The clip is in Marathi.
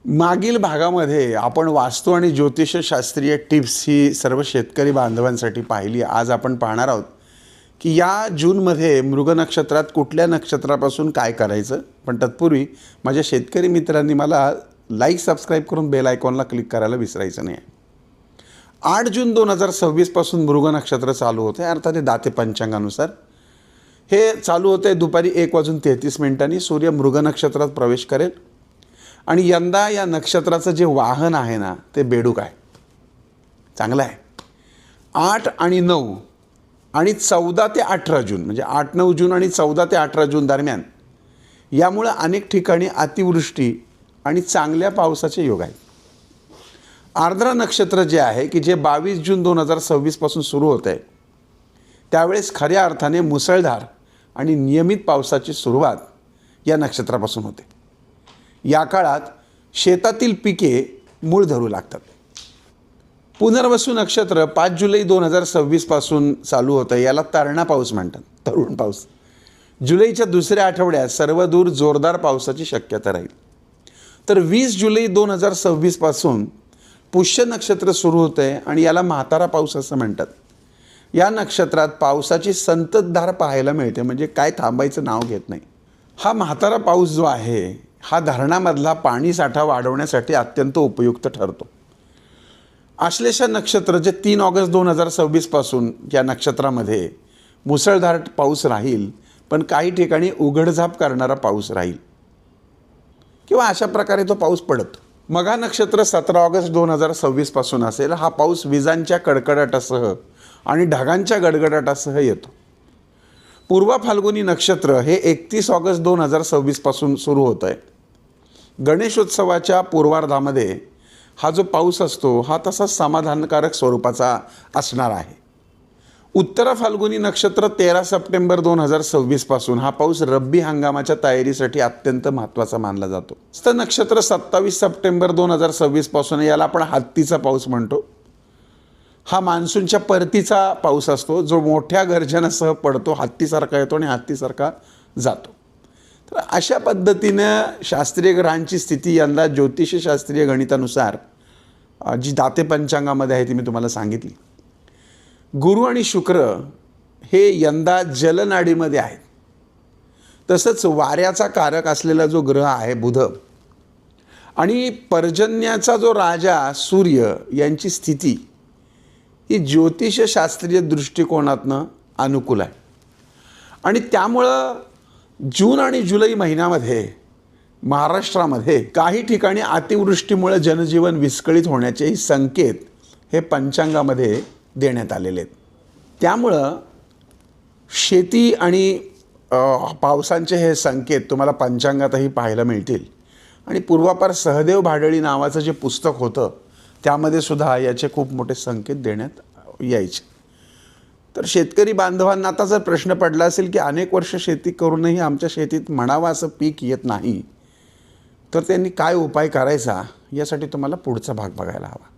मागील भागामध्ये आपण वास्तू आणि ज्योतिषशास्त्रीय टिप्स ही सर्व शेतकरी बांधवांसाठी पाहिली. आज आपण पाहणार आहोत की या जूनमध्ये मृग नक्षत्रात कुठल्या नक्षत्रापासून काय करायचं. पण तत्पूर्वी माझ्या शेतकरी मित्रांनी मला लाईक सबस्क्राईब करून बेल आयकॉनला क्लिक करायला विसरायचं नाही. 8 जून 2026 पासून मृग नक्षत्र चालू होते, अर्थात ते दाते पंचांगानुसार हे चालू होते. दुपारी 1:33 सूर्य मृग नक्षत्रात प्रवेश करेल आणि यंदा या नक्षत्राचं जे वाहन आहे ना ते बेडूक आहे. चांगलं आहे. 8 आणि 9 आणि 14 ते 18 जून म्हणजे 8-9 जून आणि 14 ते 18 जून दरम्यान यामुळे अनेक ठिकाणी अतिवृष्टी आणि चांगल्या पावसाचे योग आहेत. आर्द्रा नक्षत्र जे आहे की जे 22 जून 2026 पासून सुरू होत आहे, त्यावेळेस खऱ्या अर्थाने मुसळधार आणि नियमित पावसाची सुरुवात या नक्षत्रापासून होते. या काळात शेतातील पिके मूळ धरू लागतात. पुनर्वसू नक्षत्र 5 जुलै 2026 पासून चालू होतं. याला तरणा पाऊस म्हणतात, तरुण पाऊस. जुलैच्या दुसऱ्या आठवड्यात सर्वदूर जोरदार पावसाची शक्यता राहील. तर 20 जुलै 2026 पासून पुष्य नक्षत्र सुरू होतं आहे आणि याला म्हातारा पाऊस असं म्हणतात. या नक्षत्रात पावसाची संततधार पाहायला मिळते, म्हणजे काय थांबायचं नाव घेत नाही. हा म्हातारा पाऊस जो आहे हा धरणामधला पाणी साठा वाढवण्यासाठी अत्यंत उपयुक्त ठरतो. आश्लेषा नक्षत्र जे 3 ऑगस्ट 2026 पासून या नक्षत्रामध्ये मुसळधार पाऊस राहील, पण काही ठिकाणी उघडझाप करणारा पाऊस राहील किंवा अशा प्रकारे तो पाऊस पडतो. मघा नक्षत्र 17 ऑगस्ट 2026 पासून असेल. हा पाऊस विजांच्या कडकडाटासह आणि ढगांच्या गडगडाटासह येतो. पूर्व फाल्गुनी नक्षत्र हे 31 ऑगस्ट 2026 पासून सुरू होतं आहे. गणेशोत्सवाच्या पूर्वार्धामध्ये हा जो पाऊस असतो हा तसा समाधानकारक स्वरूपाचा असणार आहे. उत्तर फाल्गुनी नक्षत्र 13 सप्टेंबर 2026 पासून हा पाऊस रब्बी हंगामाच्या तयारीसाठी अत्यंत महत्त्वाचा मानला जातो. हस्त नक्षत्र 27 सप्टेंबर 2026 पासून, याला आपण हत्तीचा पाऊस म्हणतो. हा मान्सूनच्या परतीचा पाऊस असतो जो मोठ्या गर्जनासह पडतो, हत्तीसारखा येतो आणि हत्तीसारखा जातो. तर अशा पद्धतीनं शास्त्रीय ग्रहांची स्थिती यंदा ज्योतिषशास्त्रीय गणितानुसार जी दाते पंचांगामध्ये आहे ती मी तुम्हाला सांगितली. गुरु आणि शुक्र हे यंदा जलनाडीमध्ये आहेत. तसंच वाऱ्याचा कारक असलेला जो ग्रह आहे बुध आणि पर्जन्याचा जो राजा सूर्य यांची स्थिती ही ज्योतिषशास्त्रीय दृष्टिकोनातनं अनुकूल आहे. आणि त्यामुळं जून आणि जुलै महिन्यामध्ये महाराष्ट्रामध्ये काही ठिकाणी अतिवृष्टीमुळे जनजीवन विस्कळीत होण्याचेही संकेत हे पंचांगामध्ये देण्यात आलेले आहेत. त्यामुळं शेती आणि पावसांचे हे संकेत तुम्हाला पंचांगातही पाहायला मिळतील. आणि पूर्वापार सहदेव भाडळी नावाचं जे पुस्तक होतं त्यामध्ये सुद्धा याचे खूप मोठे संकेत देण्यात यायचे. तर शेतकरी बांधवांना आता जर प्रश्न पडला असेल की अनेक वर्ष शेती करूनही आमच्या शेतीत म्हणावं असं पीक येत नाही, तर त्यांनी काय उपाय करायचा यासाठी तुम्हाला पुढचा भाग बघायला हवा.